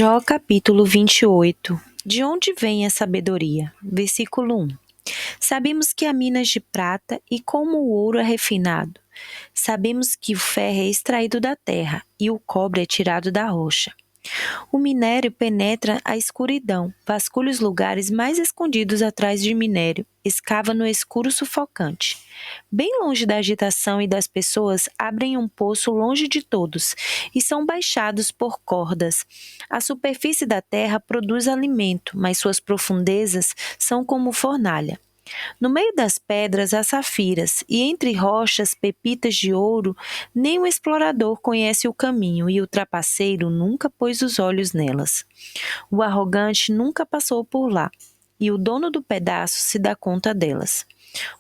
Jó capítulo 28. De onde vem a sabedoria? Versículo 1. Sabemos que há minas de prata e como o ouro é refinado. Sabemos que o ferro é extraído da terra e o cobre é tirado da rocha. O minério penetra a escuridão, vasculha os lugares mais escondidos atrás de minério, escava no escuro sufocante. Bem longe da agitação e das pessoas, abrem um poço longe de todos e são baixados por cordas. A superfície da terra produz alimento, mas suas profundezas são como fornalha. No meio das pedras há safiras, e entre rochas pepitas de ouro, nem o explorador conhece o caminho, e o trapaceiro nunca pôs os olhos nelas. O arrogante nunca passou por lá, e o dono do pedaço se dá conta delas.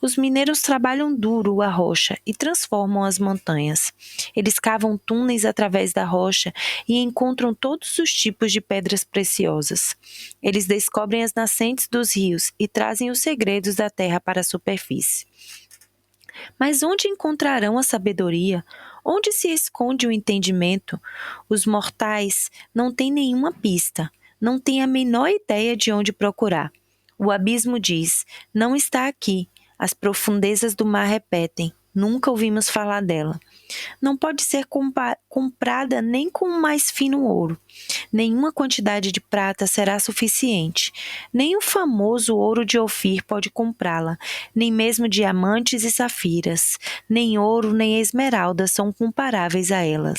Os mineiros trabalham duro a rocha e transformam as montanhas. Eles cavam túneis através da rocha e encontram todos os tipos de pedras preciosas. Eles descobrem as nascentes dos rios e trazem os segredos da terra para a superfície. Mas onde encontrarão a sabedoria? Onde se esconde o entendimento? Os mortais não têm nenhuma pista, não têm a menor ideia de onde procurar. O abismo diz: não está aqui. As profundezas do mar repetem: nunca ouvimos falar dela. Não pode ser comprada nem com o mais fino ouro. Nenhuma quantidade de prata será suficiente. Nem o famoso ouro de Ofir pode comprá-la, nem mesmo diamantes e safiras. Nem ouro nem esmeralda são comparáveis a ela.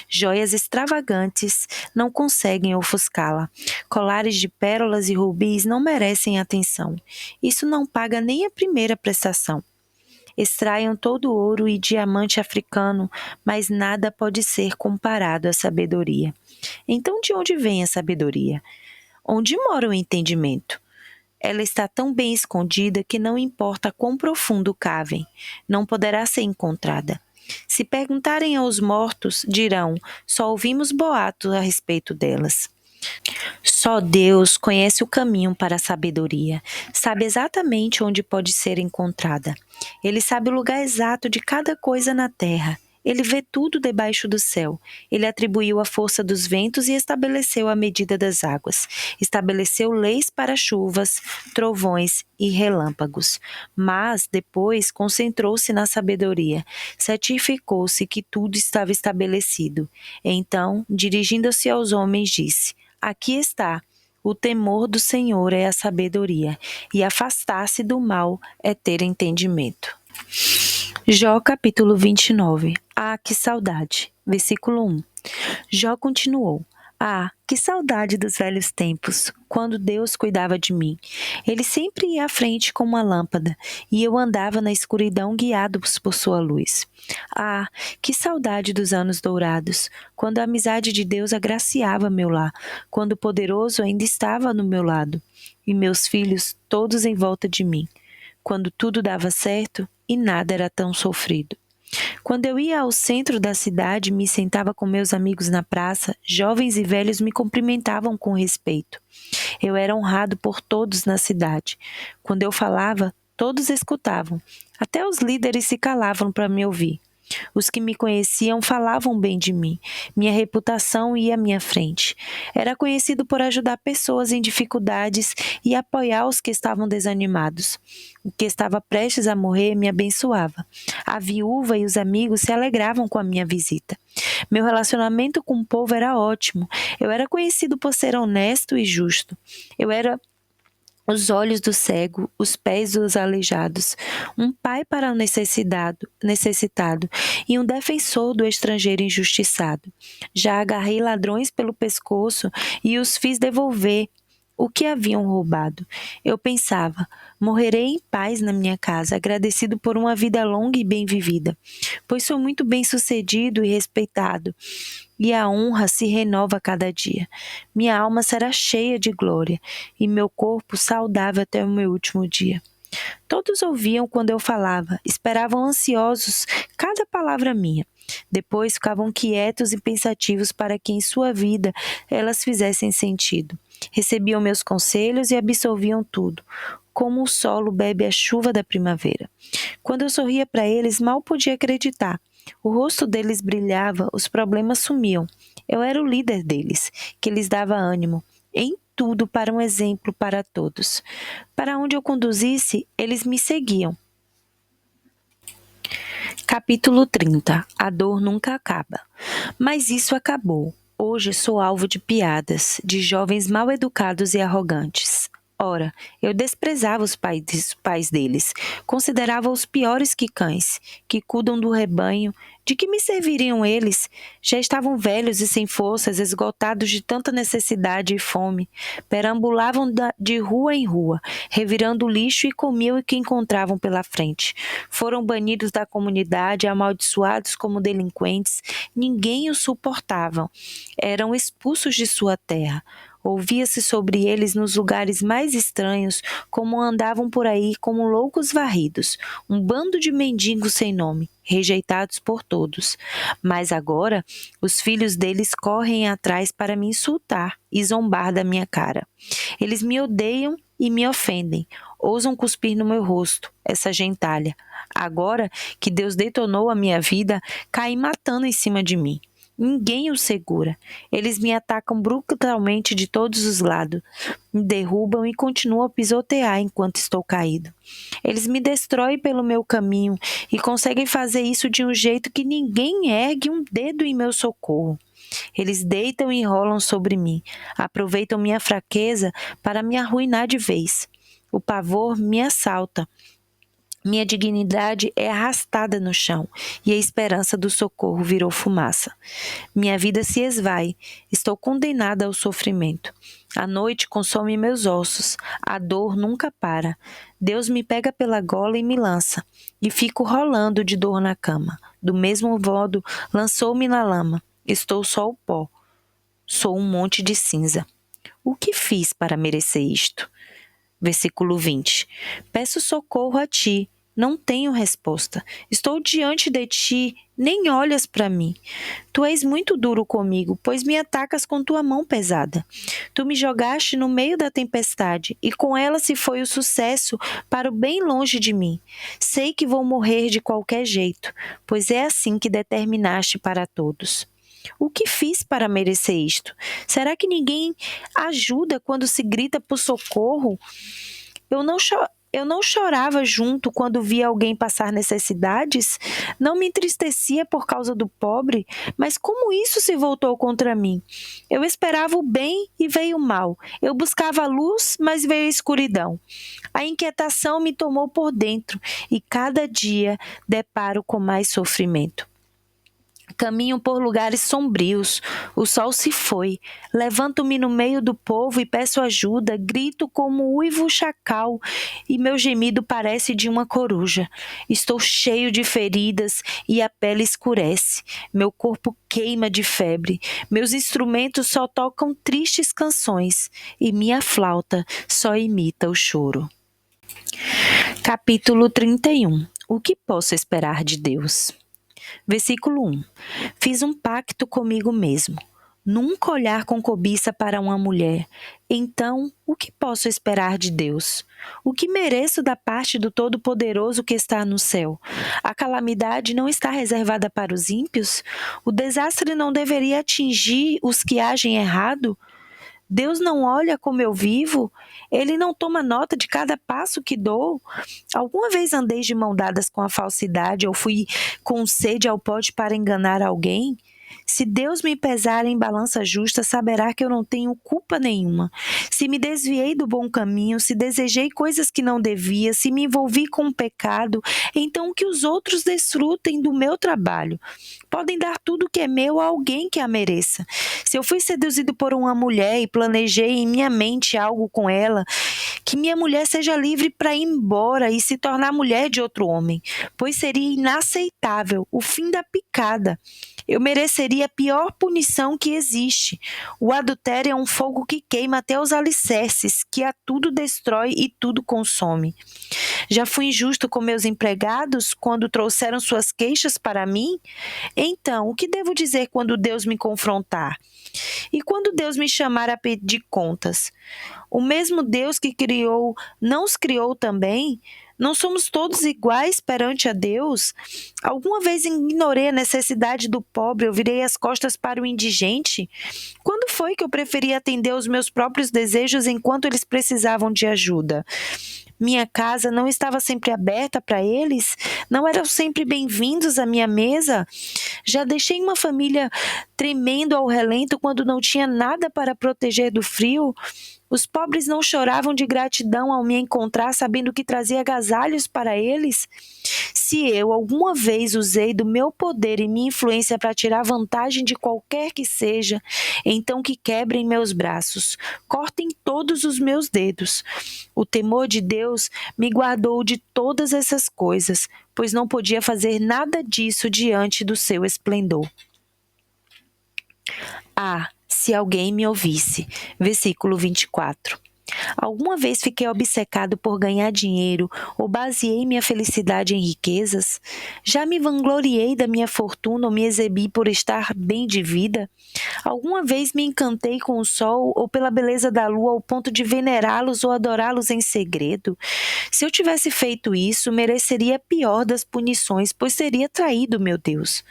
Joias extravagantes não conseguem ofuscá-la. Colares de pérolas e rubis não merecem atenção. Isso não paga nem a primeira prestação. Extraiam todo o ouro e diamante africano, mas nada pode ser comparado à sabedoria. Então, de onde vem a sabedoria? Onde mora o entendimento? Ela está tão bem escondida que não importa quão profundo cavem, não poderá ser encontrada. Se perguntarem aos mortos, dirão: só ouvimos boatos a respeito delas. Só Deus conhece o caminho para a sabedoria, sabe exatamente onde pode ser encontrada. Ele sabe o lugar exato de cada coisa na terra. Ele vê tudo debaixo do céu. Ele atribuiu a força dos ventos e estabeleceu a medida das águas. Estabeleceu leis para chuvas, trovões e relâmpagos. Mas, depois, concentrou-se na sabedoria. Certificou-se que tudo estava estabelecido. Então, dirigindo-se aos homens, disse: aqui está. O temor do Senhor é a sabedoria, e afastar-se do mal é ter entendimento. Jó capítulo 29. Ah, que saudade. Versículo 1. Jó continuou: ah, que saudade dos velhos tempos, quando Deus cuidava de mim. Ele sempre ia à frente com uma lâmpada, e eu andava na escuridão guiado por sua luz. Ah, que saudade dos anos dourados, quando a amizade de Deus agraciava meu lar, quando o poderoso ainda estava no meu lado, e meus filhos todos em volta de mim, quando tudo dava certo e nada era tão sofrido. Quando eu ia ao centro da cidade e me sentava com meus amigos na praça, jovens e velhos me cumprimentavam com respeito. Eu era honrado por todos na cidade. Quando eu falava, todos escutavam. Até os líderes se calavam para me ouvir. Os que me conheciam falavam bem de mim. Minha reputação ia à minha frente. Era conhecido por ajudar pessoas em dificuldades e apoiar os que estavam desanimados. O que estava prestes a morrer me abençoava. A viúva e os amigos se alegravam com a minha visita. Meu relacionamento com o povo era ótimo. Eu era conhecido por ser honesto e justo. Eu era os olhos do cego, os pés dos aleijados, um pai para o necessitado e um defensor do estrangeiro injustiçado. Já agarrei ladrões pelo pescoço e os fiz devolver o que haviam roubado. Eu pensava: morrerei em paz na minha casa, agradecido por uma vida longa e bem vivida, pois sou muito bem-sucedido e respeitado, e a honra se renova a cada dia. Minha alma será cheia de glória, e meu corpo saudável até o meu último dia. Todos ouviam quando eu falava, esperavam ansiosos cada palavra minha. Depois ficavam quietos e pensativos para que em sua vida elas fizessem sentido. Recebiam meus conselhos e absorviam tudo, como o solo bebe a chuva da primavera. Quando eu sorria para eles, mal podia acreditar. O rosto deles brilhava, os problemas sumiam. Eu era o líder deles, que lhes dava ânimo em tudo para um exemplo para todos. Para onde eu conduzisse, eles me seguiam. Capítulo 30. A dor nunca acaba. Mas isso acabou. Hoje sou alvo de piadas, de jovens mal educados e arrogantes. Ora, eu desprezava os pais deles, considerava-os piores que cães, que cuidam do rebanho. De que me serviriam eles? Já estavam velhos e sem forças, esgotados de tanta necessidade e fome. Perambulavam de rua em rua, revirando o lixo e comiam o que encontravam pela frente. Foram banidos da comunidade, amaldiçoados como delinquentes. Ninguém os suportava. Eram expulsos de sua terra. Ouvia-se sobre eles nos lugares mais estranhos, como andavam por aí como loucos varridos, um bando de mendigos sem nome, rejeitados por todos. Mas agora, os filhos deles correm atrás para me insultar e zombar da minha cara. Eles me odeiam e me ofendem, ousam cuspir no meu rosto, essa gentalha. Agora que Deus detonou a minha vida, caem matando em cima de mim. Ninguém os segura. Eles me atacam brutalmente de todos os lados, me derrubam e continuam a pisotear enquanto estou caído. Eles me destroem pelo meu caminho e conseguem fazer isso de um jeito que ninguém ergue um dedo em meu socorro. Eles deitam e rolam sobre mim, aproveitam minha fraqueza para me arruinar de vez. O pavor me assalta. Minha dignidade é arrastada no chão e a esperança do socorro virou fumaça. Minha vida se esvai, estou condenada ao sofrimento. A noite consome meus ossos, a dor nunca para. Deus me pega pela gola e me lança, e fico rolando de dor na cama. Do mesmo modo, lançou-me na lama. Estou só o pó. Sou um monte de cinza. O que fiz para merecer isto? Versículo 20. Peço socorro a ti, não tenho resposta. Estou diante de ti, nem olhas para mim. Tu és muito duro comigo, pois me atacas com tua mão pesada. Tu me jogaste no meio da tempestade, e com ela se foi o sucesso para o bem longe de mim. Sei que vou morrer de qualquer jeito, pois é assim que determinaste para todos. O que fiz para merecer isto? Será que ninguém ajuda quando se grita por socorro? Eu não chorava junto quando via alguém passar necessidades? Não me entristecia por causa do pobre? Mas como isso se voltou contra mim? Eu esperava o bem e veio o mal. Eu buscava a luz, mas veio a escuridão. A inquietação me tomou por dentro e cada dia deparo com mais sofrimento. Caminho por lugares sombrios, o sol se foi, levanto-me no meio do povo e peço ajuda, grito como uivo chacal e meu gemido parece de uma coruja. Estou cheio de feridas e a pele escurece, meu corpo queima de febre, meus instrumentos só tocam tristes canções e minha flauta só imita o choro. Capítulo 31. O que posso esperar de Deus? Versículo 1. Fiz um pacto comigo mesmo. Nunca olhar com cobiça para uma mulher. Então, o que posso esperar de Deus? O que mereço da parte do Todo-Poderoso que está no céu? A calamidade não está reservada para os ímpios? O desastre não deveria atingir os que agem errado? Deus não olha como eu vivo? Ele não toma nota de cada passo que dou? Alguma vez andei de mão dadas com a falsidade ou fui com sede ao pote para enganar alguém? Se Deus me pesar em balança justa, saberá que eu não tenho culpa nenhuma. Se me desviei do bom caminho, se desejei coisas que não devia, se me envolvi com um pecado, então que os outros desfrutem do meu trabalho. Podem dar tudo que é meu a alguém que a mereça. Se eu fui seduzido por uma mulher e planejei em minha mente algo com ela, que minha mulher seja livre para ir embora e se tornar mulher de outro homem, pois seria inaceitável o fim da picada. Eu mereceria a pior punição que existe. O adultério é um fogo que queima até os alicerces, que a tudo destrói e tudo consome. Já fui injusto com meus empregados quando trouxeram suas queixas para mim? Então, o que devo dizer quando Deus me confrontar? E quando Deus me chamar a pedir contas? O mesmo Deus que criou, não os criou também? Não somos todos iguais perante a Deus? Alguma vez ignorei a necessidade do pobre, eu virei as costas para o indigente? Quando foi que eu preferi atender aos meus próprios desejos enquanto eles precisavam de ajuda? Minha casa não estava sempre aberta para eles? Não eram sempre bem-vindos à minha mesa? Já deixei uma família tremendo ao relento quando não tinha nada para proteger do frio? Os pobres não choravam de gratidão ao me encontrar, sabendo que trazia agasalhos para eles? Se eu alguma vez usei do meu poder e minha influência para tirar vantagem de qualquer que seja, então que quebrem meus braços, cortem todos os meus dedos. O temor de Deus me guardou de todas essas coisas, pois não podia fazer nada disso diante do seu esplendor. Se alguém me ouvisse. Versículo 24. Alguma vez fiquei obcecado por ganhar dinheiro ou baseei minha felicidade em riquezas? Já me vangloriei da minha fortuna ou me exibi por estar bem de vida? Alguma vez me encantei com o sol ou pela beleza da lua ao ponto de venerá-los ou adorá-los em segredo? Se eu tivesse feito isso, mereceria a pior das punições, pois teria traído meu Deus.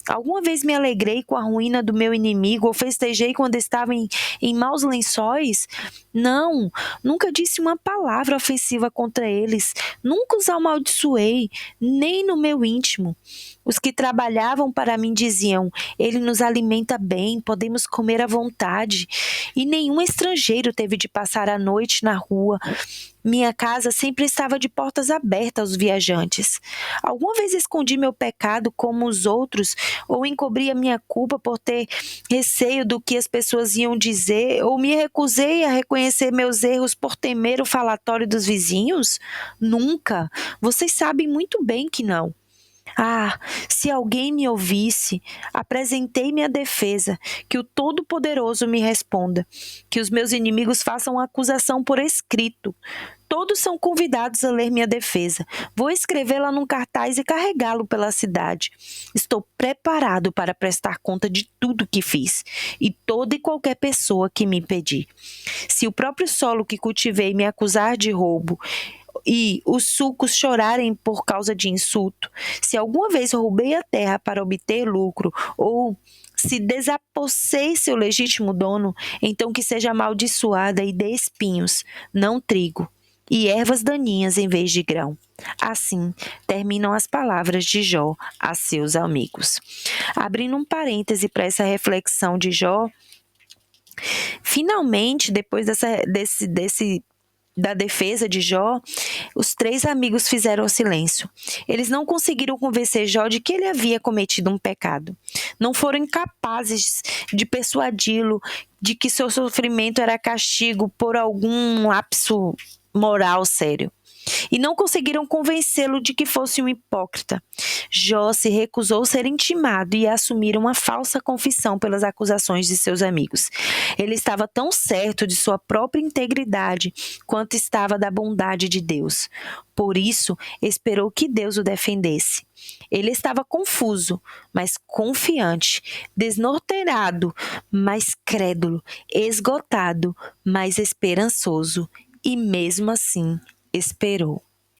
Alguma vez me alegrei com a ruína do meu inimigo ou festejei quando estava em maus lençóis? Não, nunca disse uma palavra ofensiva contra eles, nunca os amaldiçoei, nem no meu íntimo. Os que trabalhavam para mim diziam: ele nos alimenta bem, podemos comer à vontade. E nenhum estrangeiro teve de passar a noite na rua. Minha casa sempre estava de portas abertas aos viajantes. Alguma vez escondi meu pecado como os outros, ou encobri a minha culpa por ter receio do que as pessoas iam dizer, ou me recusei a reconhecer meus erros por temer o falatório dos vizinhos? Nunca. Vocês sabem muito bem que não. Se alguém me ouvisse, apresentei minha defesa, que o Todo-Poderoso me responda, que os meus inimigos façam acusação por escrito. Todos são convidados a ler minha defesa. Vou escrevê-la num cartaz e carregá-lo pela cidade. Estou preparado para prestar conta de tudo que fiz e toda e qualquer pessoa que me pedir. Se o próprio solo que cultivei me acusar de roubo e os sulcos chorarem por causa de insulto, se alguma vez roubei a terra para obter lucro ou se desapossei seu legítimo dono, então que seja amaldiçoada e dê espinhos, não trigo, e ervas daninhas em vez de grão. Assim terminam as palavras de Jó a seus amigos. Abrindo um parêntese para essa reflexão de Jó, finalmente, depois da defesa de Jó, os 3 amigos fizeram silêncio. Eles não conseguiram convencer Jó de que ele havia cometido um pecado. Não foram incapazes de persuadi-lo de que seu sofrimento era castigo por algum lapso moral sério. E não conseguiram convencê-lo de que fosse um hipócrita. Jó se recusou a ser intimado e a assumir uma falsa confissão pelas acusações de seus amigos. Ele estava tão certo de sua própria integridade quanto estava da bondade de Deus. Por isso, esperou que Deus o defendesse. Ele estava confuso, mas confiante, desnorteado, mas crédulo, esgotado, mas esperançoso, e mesmo assim esperou.